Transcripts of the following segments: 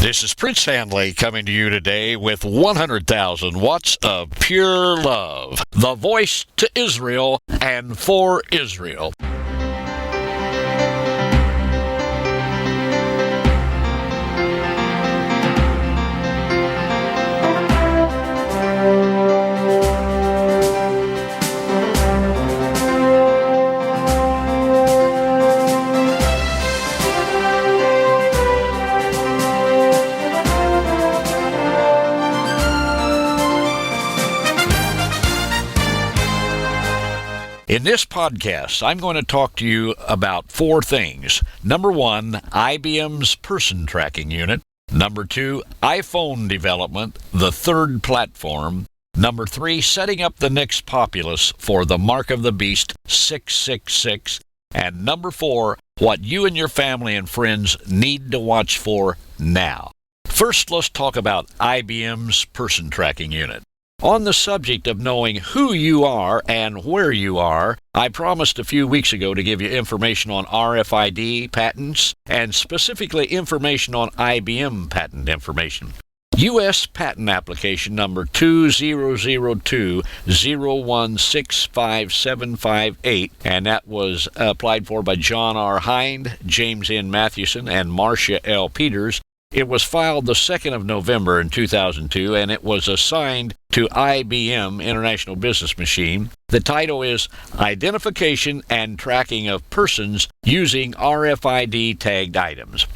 This is Prince Hanley coming to you today with 100,000 watts of pure love. The voice to Israel and for Israel. In this podcast, I'm going to talk to you about four things. Number one, IBM's person tracking unit. Number two, iPhone development, the third platform. Number three, setting up the next populace for the Mark of the Beast 666. And number four, what you and your family and friends need to watch for now. First, let's talk about IBM's person tracking unit. On the subject of knowing who you are and where you are, I promised a few weeks ago to give you information on RFID patents and specifically information on IBM patent information. U.S. patent application number 2002-016578, and that was applied for by John R. Hind, James N. Mathewson, and Marcia L. Peters. It was filed the 2nd of November in 2002, and it was assigned to IBM International Business Machine. The title is Identification and Tracking of Persons Using RFID Tagged Items.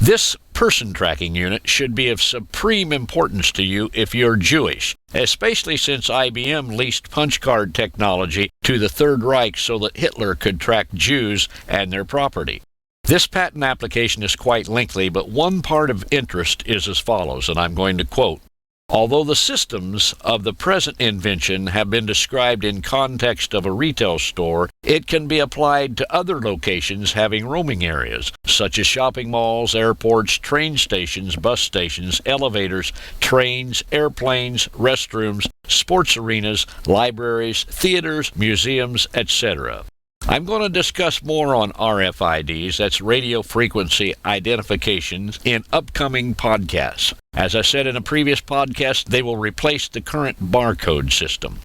This person tracking unit should be of supreme importance to you if you're Jewish, especially since IBM leased punch card technology to the Third Reich so that Hitler could track Jews and their property. This patent application is quite lengthy, but one part of interest is as follows, and I'm going to quote, "Although the systems of the present invention have been described in context of a retail store, it can be applied to other locations having roaming areas, such as shopping malls, airports, train stations, bus stations, elevators, trains, airplanes, restrooms, sports arenas, libraries, theaters, museums, etc." I'm going to discuss more on RFIDs, that's radio frequency identifications, in upcoming podcasts. As I said in a previous podcast, they will replace the current barcode system.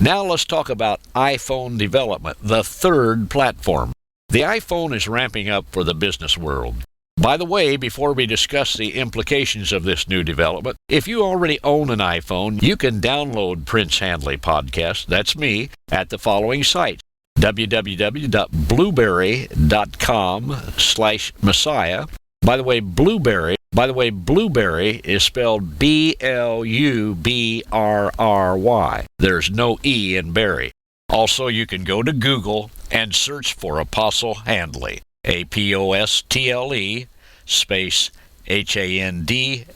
Now let's talk about iPhone development, the third platform. The iPhone is ramping up for the business world. By the way, before we discuss the implications of this new development, if you already own an iPhone, you can download Prince Hanley Podcast, that's me, at the following sites: www.blueberry.com/Messiah. By the way, Blueberry is spelled B-L-U-B-R-R-Y. There's no E in Berry. Also, you can go to Google and search for Apostle Handley, A-P-O-S-T-L-E space H-A-N-D-L-E-Y.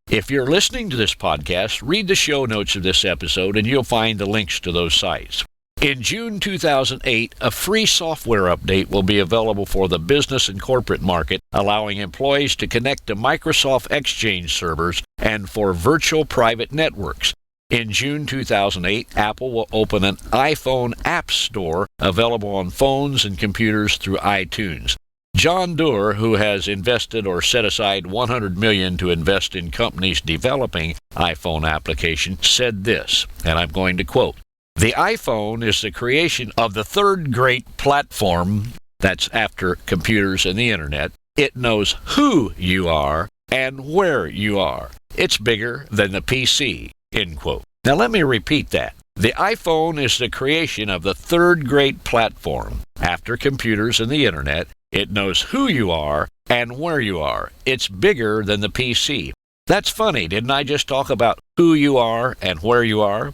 If you're listening to this podcast, read the show notes of this episode and you'll find the links to those sites. In June 2008, a free software update will be available for the business and corporate market, allowing employees to connect to Microsoft Exchange servers and for virtual private networks. In June 2008, Apple will open an iPhone App Store available on phones and computers through iTunes. John Doerr, who has invested or set aside $100 million to invest in companies developing iPhone applications, said this, and I'm going to quote, "The iPhone is the creation of the third great platform," that's after computers and the internet. "It knows who you are and where you are. It's bigger than the PC," end quote. Now let me repeat that. The iPhone is the creation of the third great platform. After computers and the internet, it knows who you are and where you are. It's bigger than the PC. That's funny, didn't I just talk about who you are and where you are?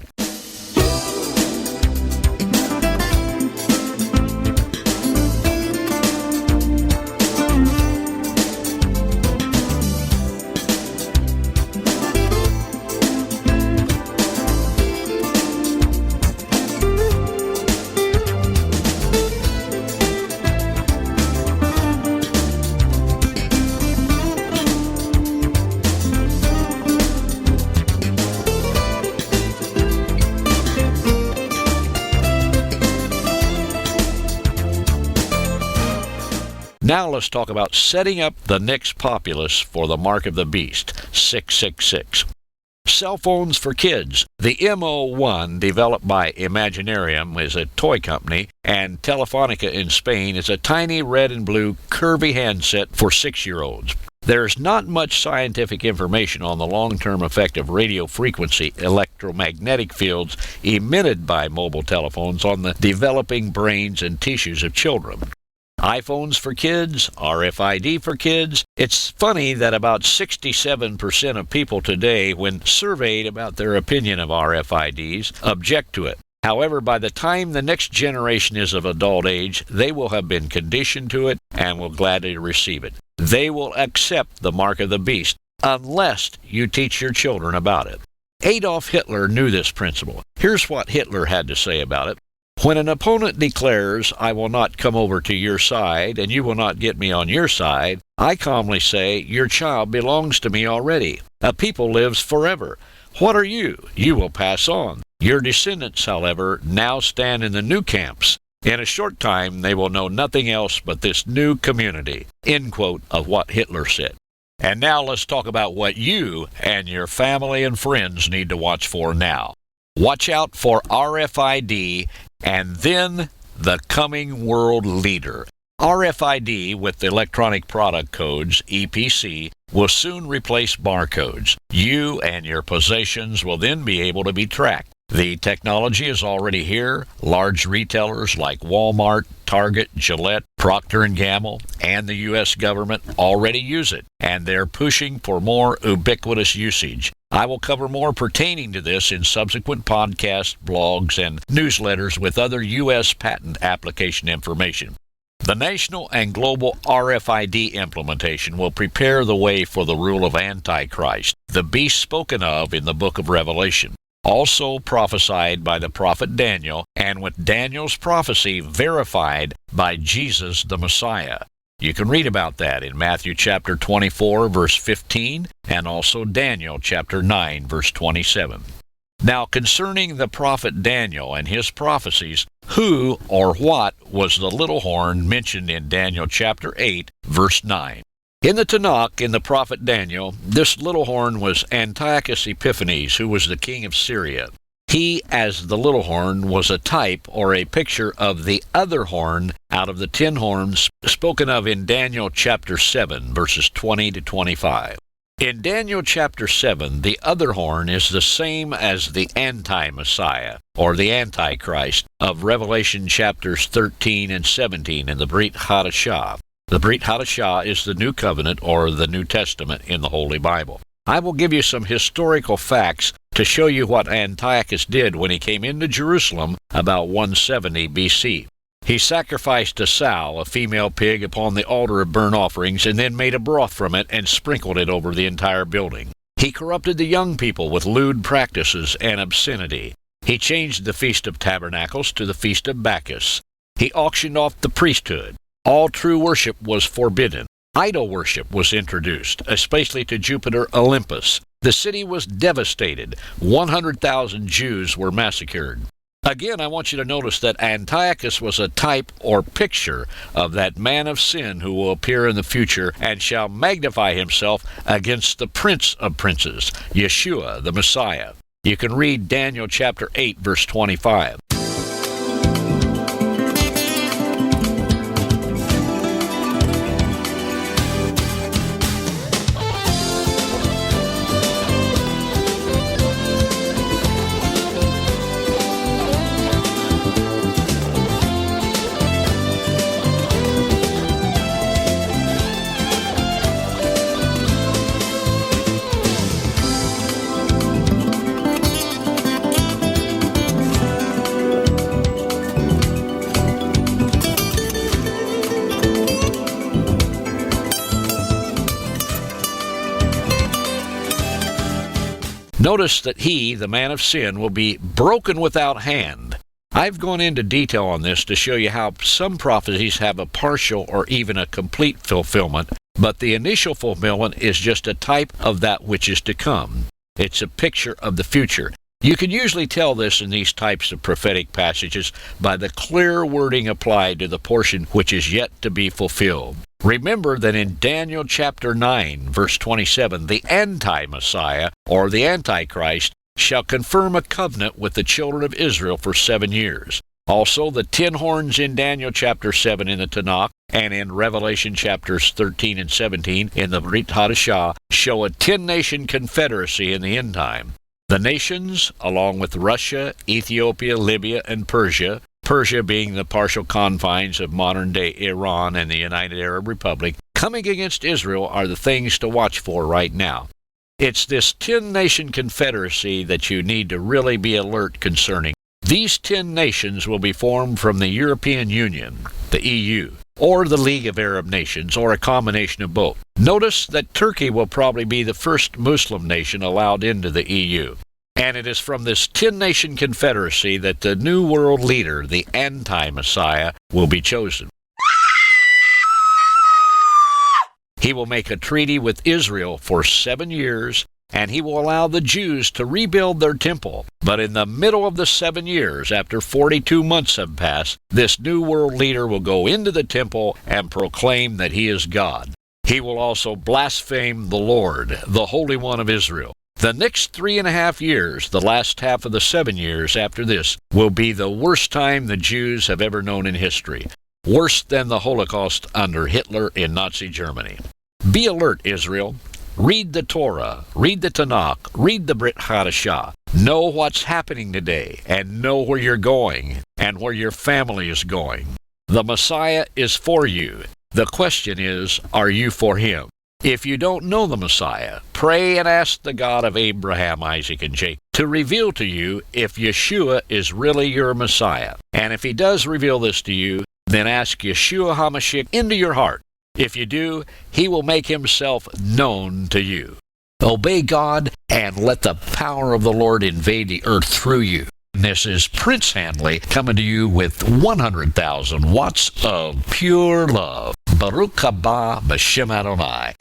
Now let's talk about setting up the next populace for the mark of the beast, 666. Cell phones for kids. The MO1, developed by Imaginarium, is a toy company, and Telefonica in Spain is a tiny red and blue curvy handset for 6-year-olds. There's not much scientific information on the long-term effect of radio frequency electromagnetic fields emitted by mobile telephones on the developing brains and tissues of children. iPhones for kids, RFID for kids. It's funny that about 67% of people today, when surveyed about their opinion of RFIDs, object to it. However, by the time the next generation is of adult age, they will have been conditioned to it and will gladly receive it. They will accept the mark of the beast unless you teach your children about it. Adolf Hitler knew this principle. Here's what Hitler had to say about it. When an opponent declares, "I will not come over to your side, and you will not get me on your side," I calmly say, "Your child belongs to me already. A people lives forever. What are you? You will pass on. Your descendants, however, now stand in the new camps. In a short time, they will know nothing else but this new community." End quote of what Hitler said. And now let's talk about what you and your family and friends need to watch for now. Watch out for RFID and then the coming world leader. RFID, with the electronic product codes, EPC, will soon replace barcodes. You and your possessions will then be able to be tracked. The technology is already here. Large retailers like Walmart, Target, Gillette, Procter & Gamble, and the U.S. government already use it, and they're pushing for more ubiquitous usage. I will cover more pertaining to this in subsequent podcasts, blogs, and newsletters with other U.S. patent application information. The national and global RFID implementation will prepare the way for the rule of Antichrist, the beast spoken of in the book of Revelation, also prophesied by the prophet Daniel, and with Daniel's prophecy verified by Jesus the Messiah. You can read about that in Matthew chapter 24, verse 15, and also Daniel chapter 9, verse 27. Now, concerning the prophet Daniel and his prophecies, who or what was the little horn mentioned in Daniel chapter 8, verse 9? In the Tanakh, in the prophet Daniel, this little horn was Antiochus Epiphanes, who was the king of Syria. He, as the little horn, was a type or a picture of the other horn out of the 10 horns spoken of in Daniel chapter 7, verses 20 to 25. In Daniel chapter 7, the other horn is the same as the anti-Messiah, or the Antichrist, of Revelation chapters 13 and 17 in the Brit Hadashah. The Brit Hadashah is the New Covenant, or the New Testament, in the Holy Bible. I will give you some historical facts to show you what Antiochus did when he came into Jerusalem about 170 BC. He sacrificed a sow, a female pig, upon the altar of burnt offerings, and then made a broth from it and sprinkled it over the entire building. He corrupted the young people with lewd practices and obscenity. He changed the Feast of Tabernacles to the Feast of Bacchus. He auctioned off the priesthood. All true worship was forbidden. Idol worship was introduced, especially to Jupiter Olympus. The city was devastated. 100,000 Jews were massacred. Again, I want you to notice that Antiochus was a type or picture of that man of sin who will appear in the future and shall magnify himself against the Prince of Princes, Yeshua, the Messiah. You can read Daniel chapter 8, verse 25. Notice that he, the man of sin, will be broken without hand. I've gone into detail on this to show you how some prophecies have a partial or even a complete fulfillment, but the initial fulfillment is just a type of that which is to come. It's a picture of the future. You can usually tell this in these types of prophetic passages by the clear wording applied to the portion which is yet to be fulfilled. Remember that in Daniel chapter 9, verse 27, the anti-Messiah, or the Antichrist, shall confirm a covenant with the children of Israel for 7 years. Also, the 10 horns in Daniel chapter 7 in the Tanakh and in Revelation chapters 13 and 17 in the Brit Hadashah show a 10-nation confederacy in the end time. The nations, along with Russia, Ethiopia, Libya, and Persia being the partial confines of modern-day Iran and the United Arab Republic, coming against Israel are the things to watch for right now. It's this 10-nation confederacy that you need to really be alert concerning. These 10 nations will be formed from the European Union, the EU, or the League of Arab Nations, or a combination of both. Notice that Turkey will probably be the first Muslim nation allowed into the EU. And it is from this 10-nation confederacy that the new world leader, the anti-Messiah, will be chosen. He will make a treaty with Israel for 7 years, and he will allow the Jews to rebuild their temple. But in the middle of the 7 years, after 42 months have passed, this new world leader will go into the temple and proclaim that he is God. He will also blaspheme the Lord, the Holy One of Israel. The next 3.5 years, the last half of the 7 years after this, will be the worst time the Jews have ever known in history. Worse than the Holocaust under Hitler in Nazi Germany. Be alert, Israel. Read the Torah, read the Tanakh, read the Brit Hadashah. Know what's happening today, and know where you're going, and where your family is going. The Messiah is for you. The question is, are you for him? If you don't know the Messiah, pray and ask the God of Abraham, Isaac, and Jacob to reveal to you if Yeshua is really your Messiah. And if he does reveal this to you, then ask Yeshua HaMashiach into your heart. If you do, he will make himself known to you. Obey God and let the power of the Lord invade the earth through you. This is Prince Handley coming to you with 100,000 watts of pure love. Baruch haba b'shem Adonai.